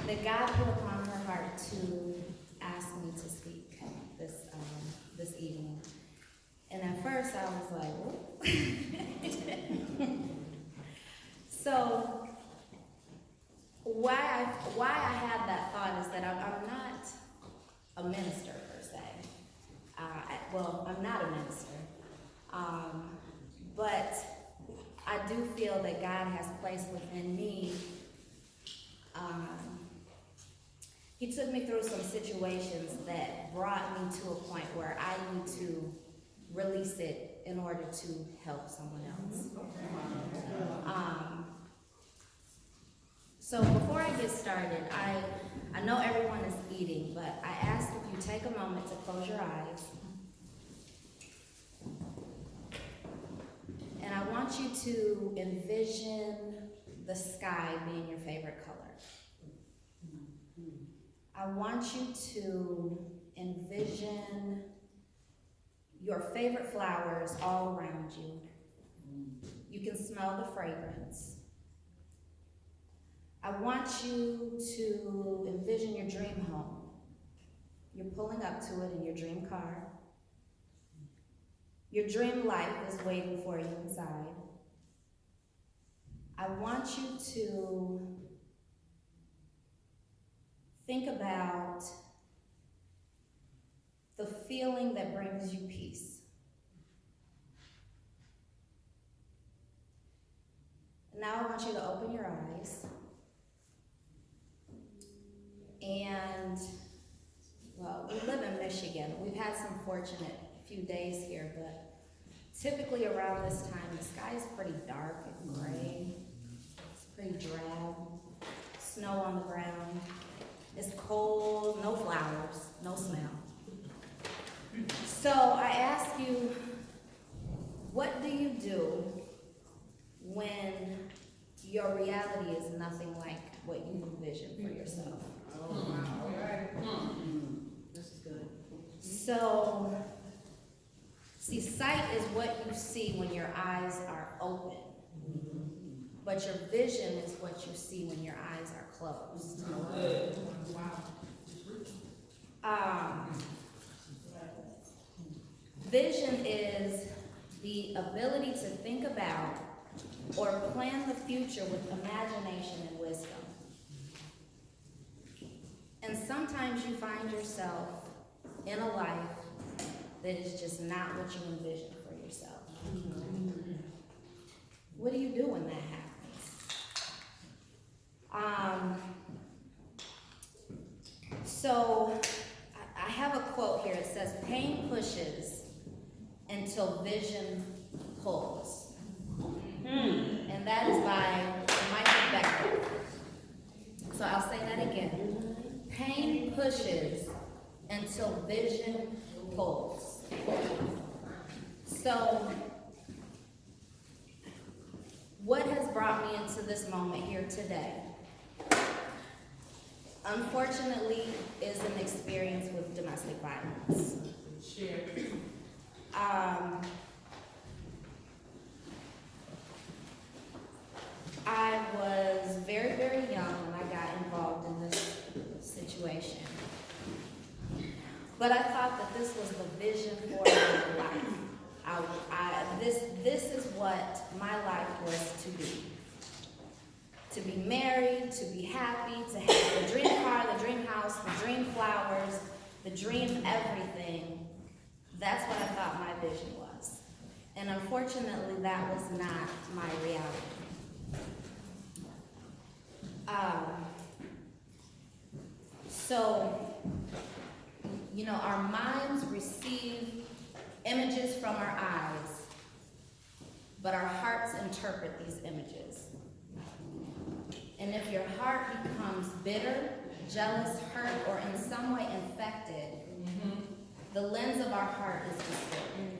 that God put upon her heart to ask me to speak this evening. And at first I was like, "Whoa." So why I had that thought is that I'm not a minister per se. I'm not a minister, but I do feel that God has placed within me. He took me through some situations that brought me to a point where I need to release it in order to help someone else. So before I get started, I know everyone is eating, but I ask if you take a moment to close your eyes. And I want you to envision the sky being your favorite color. I want you to envision your favorite flowers all around you. You can smell the fragrance. I want you to envision your dream home. You're pulling up to it in your dream car. Your dream life is waiting for you inside. I want you to think about the feeling that brings you peace. Now I want you to open your eyes. And, well, we live in Michigan. We've had some fortunate few days here, but typically around this time, the sky is pretty dark and gray. It's pretty drab. Snow on the ground. It's cold, no flowers, no smell. So I ask you, what do you do when your reality is nothing like what you envision for yourself? Oh, wow. All right. This is good. So, see, sight is what you see when your eyes are open. But your vision is what you see when your eyes are closed. Wow. Vision is the ability to think about or plan the future with imagination and wisdom. And sometimes you find yourself in a life that is just not what you envisioned for yourself. What do you do when that happens? So I have a quote here. It says, "Pain pushes until vision pulls." And that is by Michael Becker. So I'll say that again. Pain pushes until vision pulls. So, what has brought me into this moment here today? Unfortunately, is an experience with domestic violence. I was very, very young when I got involved in this situation. But I thought that this was the vision for my life. This is what my life was to be. To be married, to be happy, to have the dream car, the dream house, the dream flowers, the dream everything. That's what I thought my vision was. And unfortunately, that was not my reality. So, you know, our minds receive images from our eyes, but our hearts interpret these images. And if your heart becomes bitter, jealous, hurt, or in some way infected, the lens of our heart is distorted.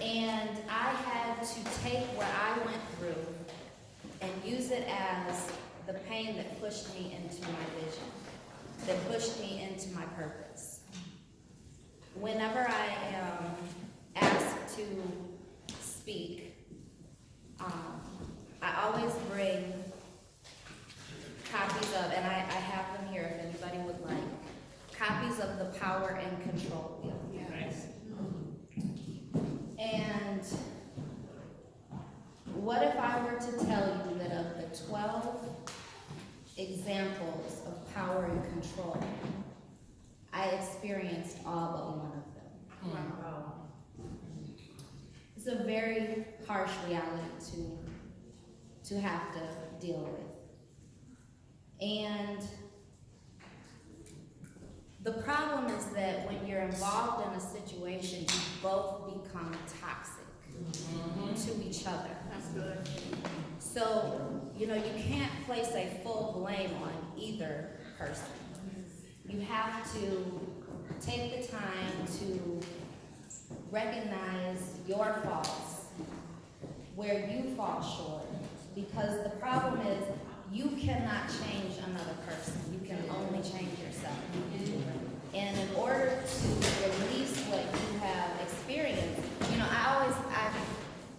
And I had to take what I went through and use it as the pain that pushed me into my vision, that pushed me into my purpose. Whenever I am asked to speak, I always bring copies power and control wheel. Yes. And what if I were to tell you that of the 12 examples of power and control, I experienced all but one of them? Wow. It's a very harsh reality to have to deal with. And the problem is that when you're involved in a situation, you both become toxic to each other. That's good. So, you can't place a full blame on either person. You have to take the time to recognize your faults, where you fall short. Because the problem is, you cannot change another person. You can only change yourself. And in order to release what you have experienced,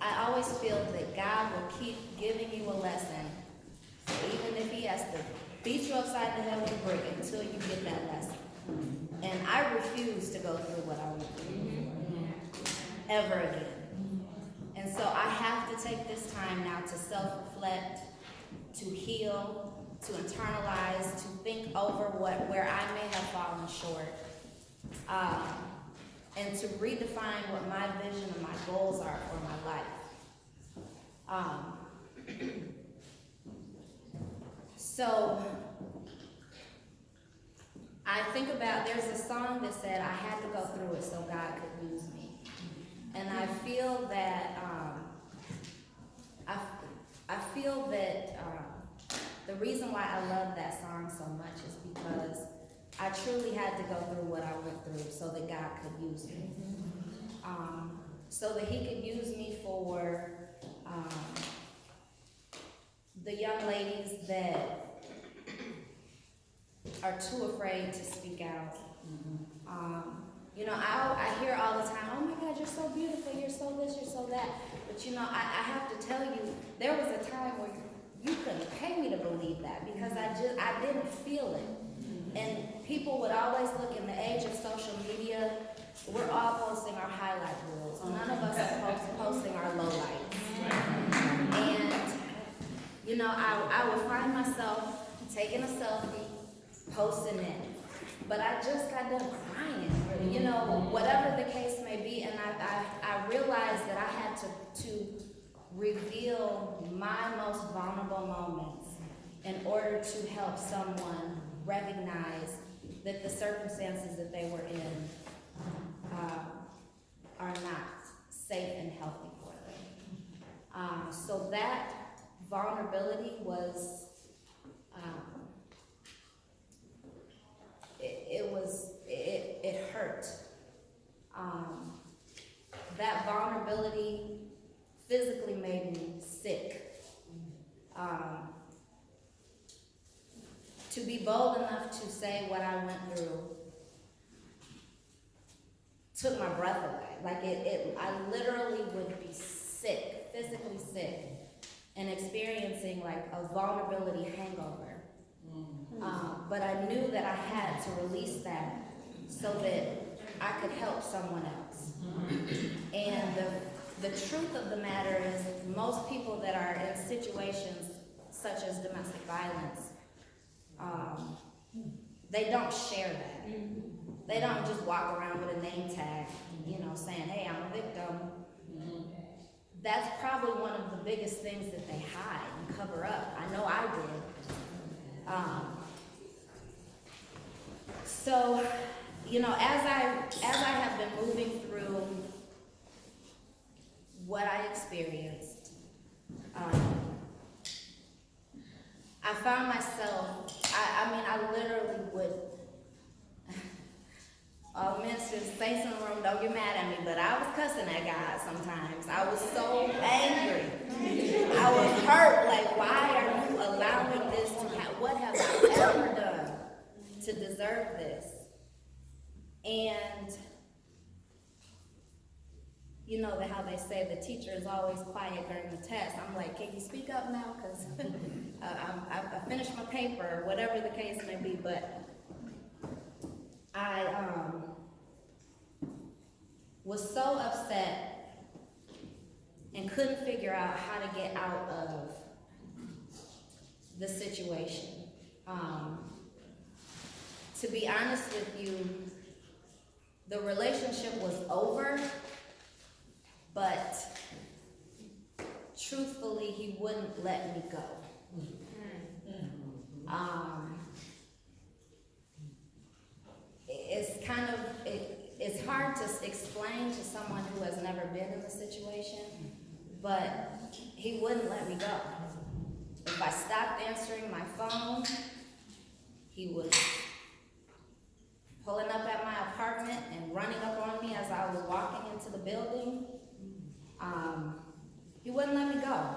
I always feel that God will keep giving you a lesson, even if He has to beat you upside the head with a brick until you get that lesson. And I refuse to go through what I went through ever again. And so I have to take this time now to self-reflect, to heal, to internalize, to think over where I may have fallen short, and to redefine what my vision and my goals are for my life. So I think about, there's a song that said, I had to go through it so God could use me. And I feel that, I feel that the reason why I love that song so much is because I truly had to go through what I went through so that God could use me. So that He could use me for the young ladies that are too afraid to speak out. I hear all the time, oh my God, you're so beautiful, you're so this, you're so that. But I have to tell you, there was a time where you couldn't pay me to believe that because I didn't feel it. And people would always look, in the age of social media, we're all posting our highlight reels. None of us are posting our lowlights. And, I would find myself taking a selfie, posting it. But I just got done crying, whatever the case may be. And I realized that I had to reveal my most vulnerable moments in order to help someone recognize that the circumstances that they were in are not safe and healthy for them. So that vulnerability was, it hurt. That vulnerability physically made me sick. To be bold enough to say what I went through took my breath away. I literally would be sick, physically sick, and experiencing like a vulnerability hangover. But I knew that I had to release that so that I could help someone else. And the truth of the matter is, most people that are in situations such as domestic violence, they don't share that. They don't just walk around with a name tag, saying, hey, I'm a victim. That's probably one of the biggest things that they hide and cover up. I know I did. So, as I have been moving through what I experienced, I found myself, I literally would, ministers, saints in the room, don't get mad at me, but I was cussing at God sometimes. I was so angry. I was hurt, like, why are you allowing this to happen? What have I ever done to deserve this? And how they say the teacher is always quiet during the test. I'm like, can you speak up now? Because I finished my paper, or whatever the case may be. But I was so upset and couldn't figure out how to get out of the situation. To be honest with you, the relationship was over, but truthfully, he wouldn't let me go. It's kind of, it's hard to explain to someone who has never been in the situation, but he wouldn't let me go. If I stopped answering my phone, he was pulling up at my apartment and running up on me as I was walking into the building. He wouldn't let me go.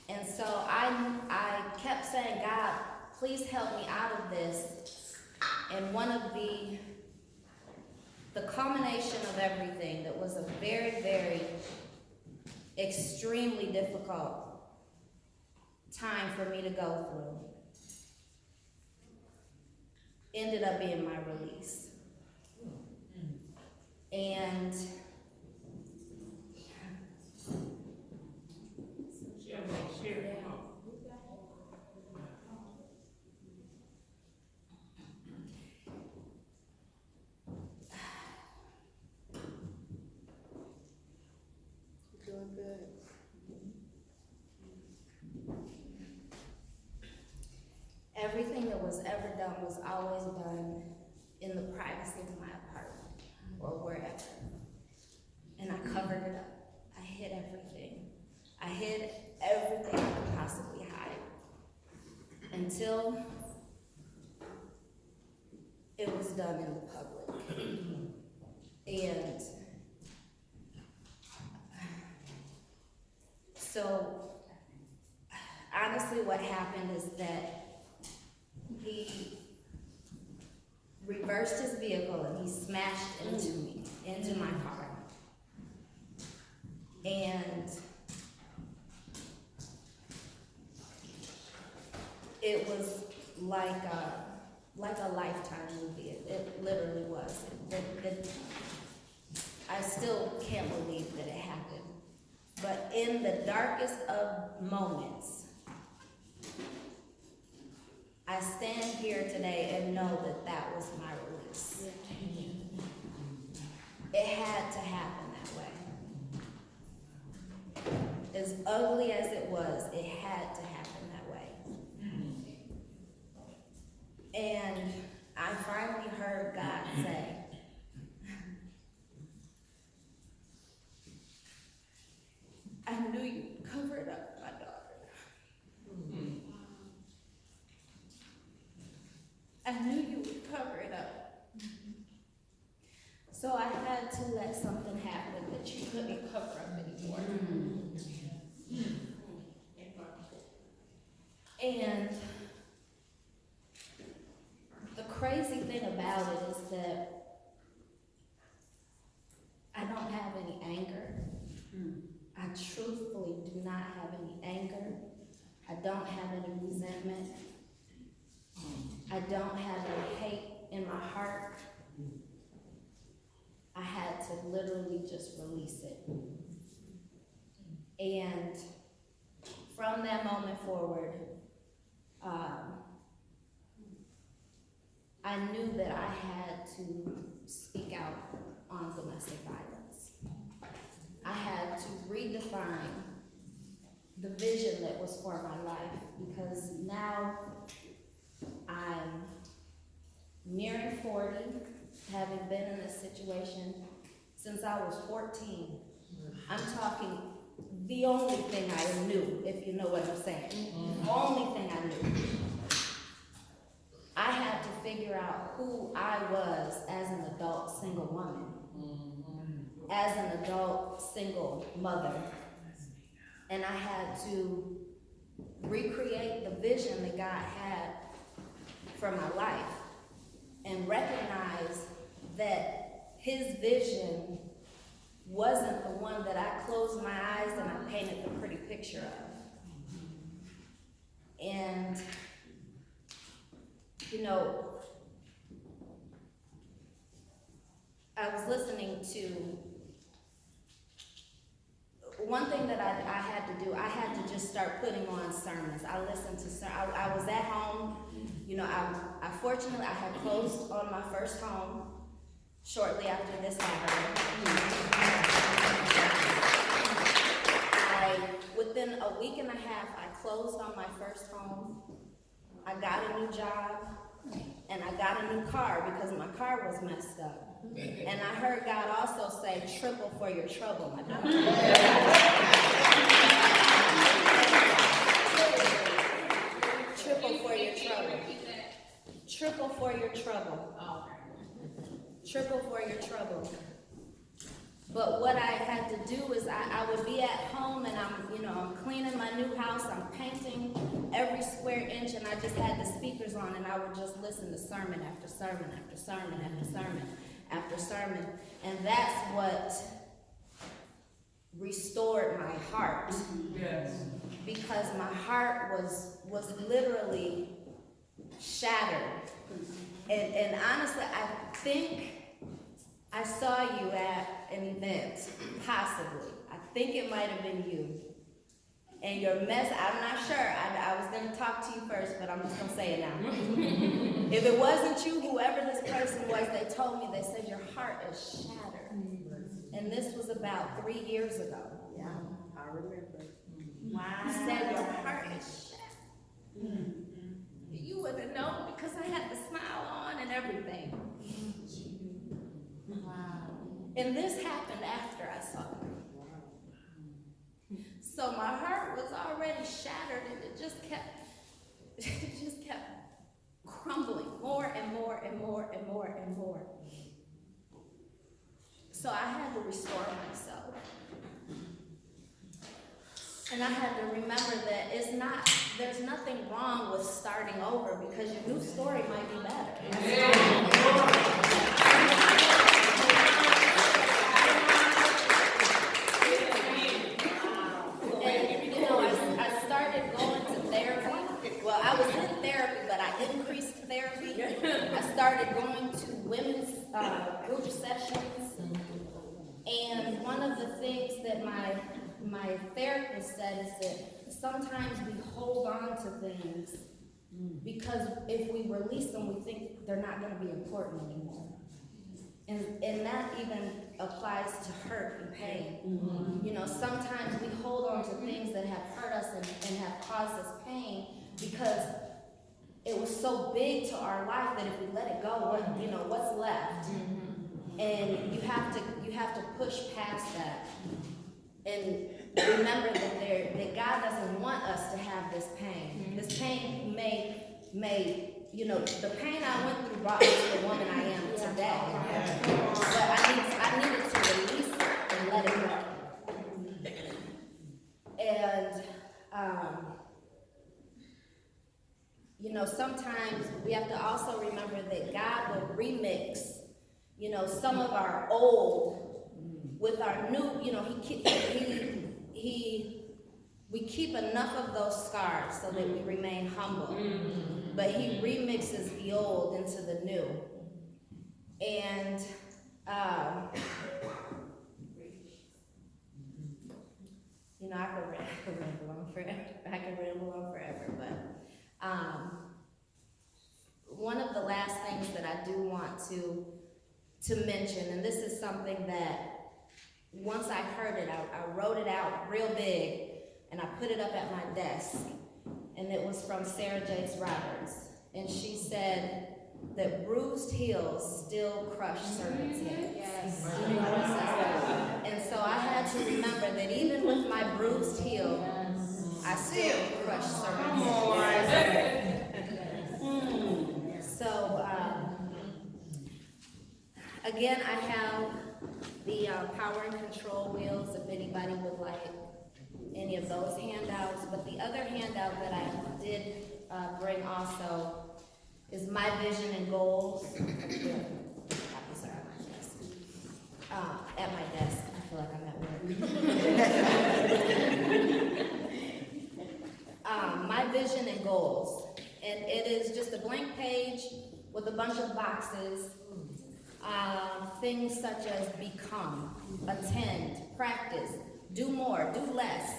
And so I kept saying, God, please help me out of this. And one of the culmination of everything that was a very, very extremely difficult time for me to go through ended up being my release. And Doing good. everything that was ever done was always done in the privacy of my apartment or wherever. And I covered it up. I hid everything. I hid everything I could possibly hide until it was done in the public. And so, honestly, what happened is that he reversed his vehicle and he smashed into me, into my car. And it was like a Lifetime movie. It literally was. I still can't believe that it happened. But in the darkest of moments, I stand here today and know that that was my release. It had to happen that way. As ugly as it was, it had to happen that way. And I finally heard God say, I knew you'd cover it up, my daughter. I knew you would cover it up. So I had to let something happen that you couldn't cover up anymore. And the crazy thing about it is that I don't have any anger. I truthfully do not have any anger. I don't have any resentment. I don't have any hate in my heart. I had to literally just release it. And from that moment forward, I knew that I had to speak out on domestic violence. I had to redefine the vision that was for my life, because now I'm nearing 40, having been in this situation since I was 14. I'm talking the only thing I knew, if you know what I'm saying. The only thing I knew. I had to figure out who I was as an adult single woman, as an adult single mother. And I had to recreate the vision that God had for my life and recognize that his vision wasn't the one that I closed my eyes and I painted the pretty picture of. And, you know, I was listening to, one thing that I had to do, I had to just start putting on sermons. I listened to, I was at home, you know, I fortunately, I had closed on my first home shortly after this happened. Within a week and a half, I closed on my first home. I got a new job, and I got a new car because my car was messed up. And I heard God also say, triple for your trouble, my daughter. Triple for your trouble. Triple for your trouble. Triple for your trouble. But what I had to do is I would be at home and I'm cleaning my new house, I'm painting every square inch, and I just had the speakers on and I would just listen to sermon after sermon after sermon after sermon after sermon. And that's what restored my heart. Yes. Because my heart was literally shattered. And honestly, I think I saw you at an event, possibly. I think it might have been you. And your mess, I'm not sure. I was going to talk to you first, but I'm just going to say it now. If it wasn't you, whoever this person was, they told me, they said, your heart is shattered. And this was about 3 years ago. Yeah, I remember. Wow. You said your heart is shattered. You would have known because I had the smile on and everything. Wow. And this happened after I saw it. So my heart was already shattered, and it just kept crumbling more and more and more and more and more. So I had to restore myself. And I had to remember that there's nothing wrong with starting over, because your new story might be better. I was in therapy, but I increased therapy. I started going to women's group sessions. And one of the things that my therapist said is that sometimes we hold on to things because if we release them, we think they're not going to be important anymore. And that even applies to hurt and pain. You know, sometimes we hold on to things that have hurt us and have caused us pain because it was so big to our life that if we let it go, what's left? And you have to push past that and remember that God doesn't want us to have this pain. This pain may the pain I went through brought me to the woman I am today. But I needed to release it and let it go. And sometimes we have to also remember that God will remix, some of our old with our new, we keep enough of those scars so that we remain humble. But he remixes the old into the new. And I could ramble on forever, but one of the last things that I do want to mention, and this is something that once I heard it, I wrote it out real big, and I put it up at my desk, and it was from Sarah Jakes Roberts, and she said that bruised heels still crush serpents' heads. Yes. And so I had to remember that even with my bruised heel, I still crush serpents' heads. So, again, I have the power and control wheels if anybody would like any of those handouts. But the other handout that I did bring also is my vision and goals. At my desk. I feel like I'm at work. My vision and goals. And it is just a blank page with a bunch of boxes. Things such as become, attend, practice, do more, do less,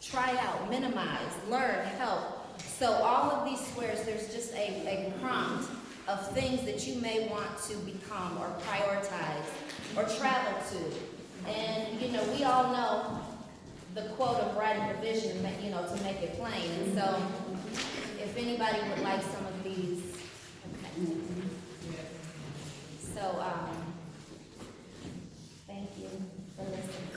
try out, minimize, learn, help. So all of these squares, there's just a prompt of things that you may want to become or prioritize or travel to. And, you know, we all know the quote of writing the vision, you know, to make it plain. And so if anybody would like some of these, okay. So, thank you for listening.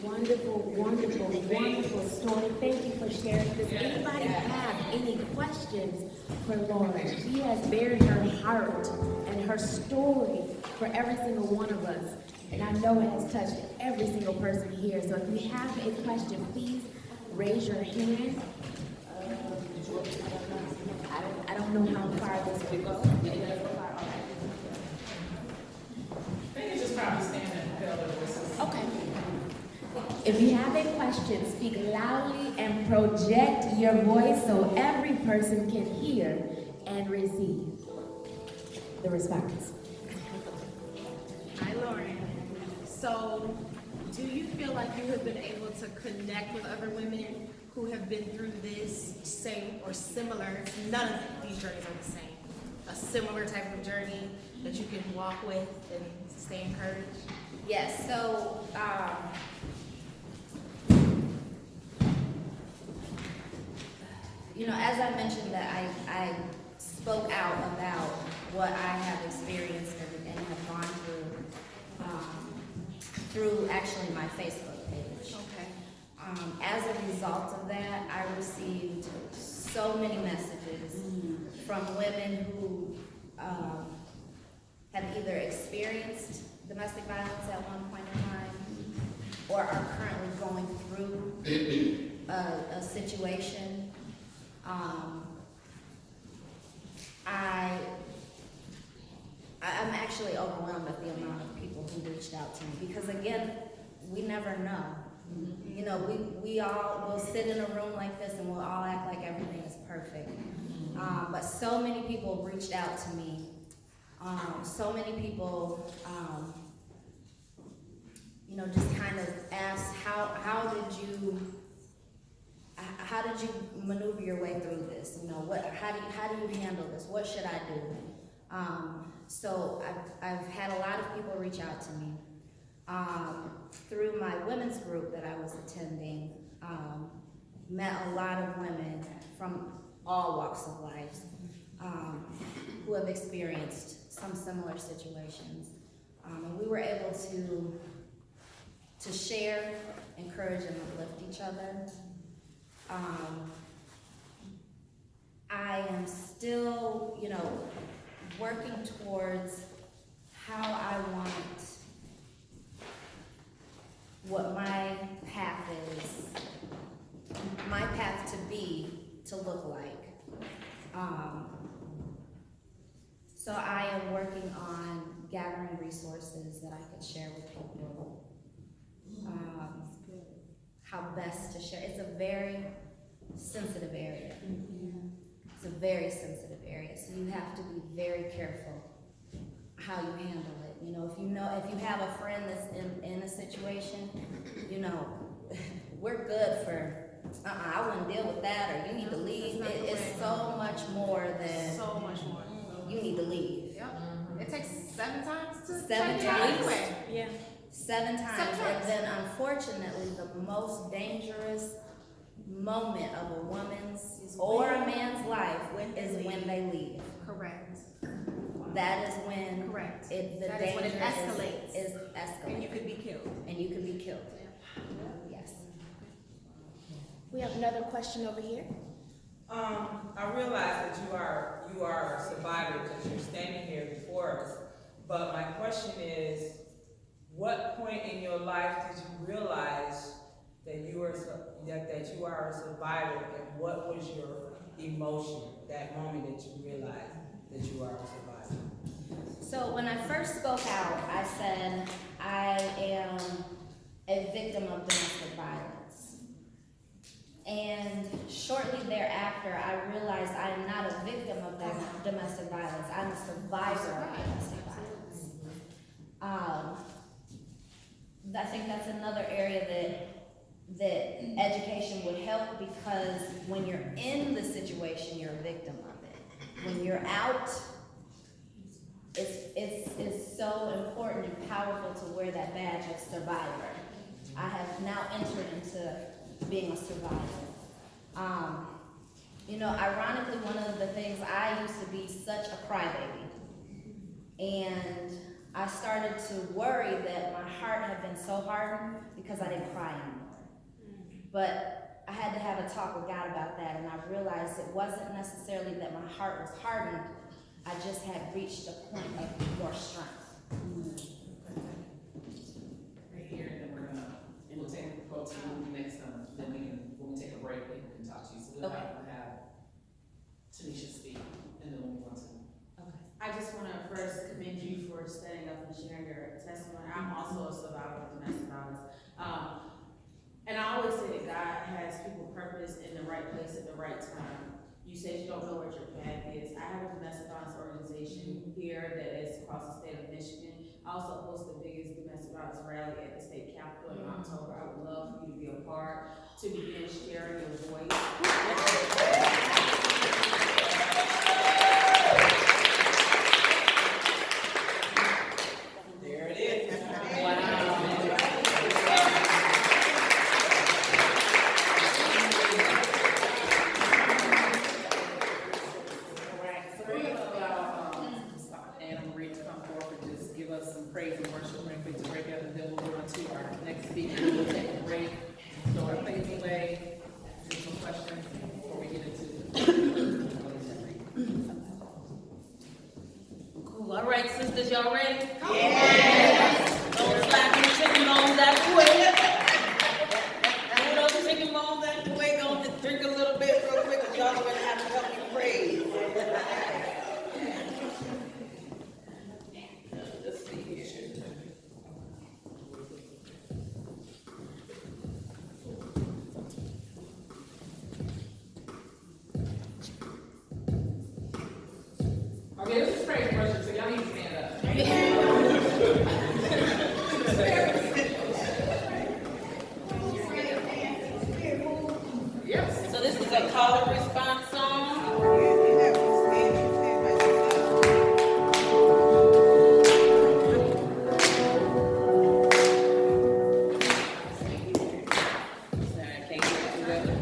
Wonderful, wonderful, wonderful story. Thank you for sharing. Does anybody have any questions for Laura? She has bared her heart and her story for every single one of us. And I know it has touched every single person here. So if you have a question, please raise your hand. I don't know how far this will go. They can just probably stand and tell their voices. Okay. If you have a question, speak loudly and project your voice so every person can hear and receive the response. Hi, Lauren. So, do you feel like you have been able to connect with other women who have been through this same or similar, none of these journeys are the same, a similar type of journey that you can walk with and stay encouraged? Yes, so, you know, as I mentioned that I spoke out about what I have experienced and have gone through actually my Facebook page. Okay. As a result of that, I received so many messages from women who have either experienced domestic violence at one point in time or are currently going through a situation. I'm actually overwhelmed at the amount of people who reached out to me because, again, we never know. You know, we all will sit in a room like this and we'll all act like everything is perfect. But so many people reached out to me. So many people, you know, just kind of asked, how did you maneuver your way through this? You know, how do you handle this? What should I do? So I've had a lot of people reach out to me. Through my women's group that I was attending, met a lot of women from all walks of life who have experienced some similar situations. And we were able to share, encourage, and uplift each other. I am still, you know, working towards how I want what my path to be, to look like. So I am working on gathering resources that I can share with people. How best to share. It's a very sensitive area. It's a very sensitive area, so you have to be very careful how you handle it. You know, if you have a friend that's in a situation, you know, we're good for, I wouldn't deal with that, or you need to leave. It's so much more than So much more. you need to leave. Yep. It takes 7 times to 7 turn it times. anyway. Yeah. 7 times. 7 times. And then unfortunately, the most dangerous moment of a woman's or a man's life is when they leave. Correct. That is when Correct. the That is when it danger escalates. is And escalating. you could be killed. And you could be killed. Yes. We have another question over here. I realize that you are a survivor because you're standing here before us. But my question is, what point in your life did you realize that you are a survivor, and what was your emotion that moment that you realized that you are a survivor? So when I first spoke out, I said I am a victim of domestic violence. And shortly thereafter, I realized I am not a victim of domestic violence. I'm a survivor of domestic violence. I think that's another area that education would help, because when you're in the situation, you're a victim of it. When you're out, it's so important and powerful to wear that badge of survivor. I have now entered into being a survivor. Ironically, one of the things, I used to be such a crybaby. And I started to worry that my heart had been so hardened because I didn't cry anymore. But I had to have a talk with God about that, and I realized it wasn't necessarily that my heart was hardened, I just had reached a point of more strength. Right here, and then we'll go to the next time, then when we take a break, people can talk to you, so we'll Okay. have Tanisha speak, and then we'll move on to. I just want to first commend you for standing up and sharing your testimony. I'm also a survivor of domestic violence. And I always say that God has people purpose in the right place at the right time. You said you don't know what your path is. I have a domestic violence organization here that is across the state of Michigan. I also host the biggest domestic violence rally at the state capitol in October. I would love for you to be a part, to begin sharing your voice. There it is. Alright, so we're gonna allow, Anna Marie to come forward and just give us some praise and worship real quick to break up, and then we'll go on to our next speaker. We'll take a break, throw our plates away, do some questions before we get into Cool. All right, sisters, y'all ready? Yes. Don't slap your chicken bones that quick. Move those chicken bones that quick. Gonna drink a little bit real quick, cause y'all are gonna have to help me praise. let's see here. Okay, this is praise and worship, so y'all need to stand up. Yes. So this is a call and response song. Sorry, I can't get it together.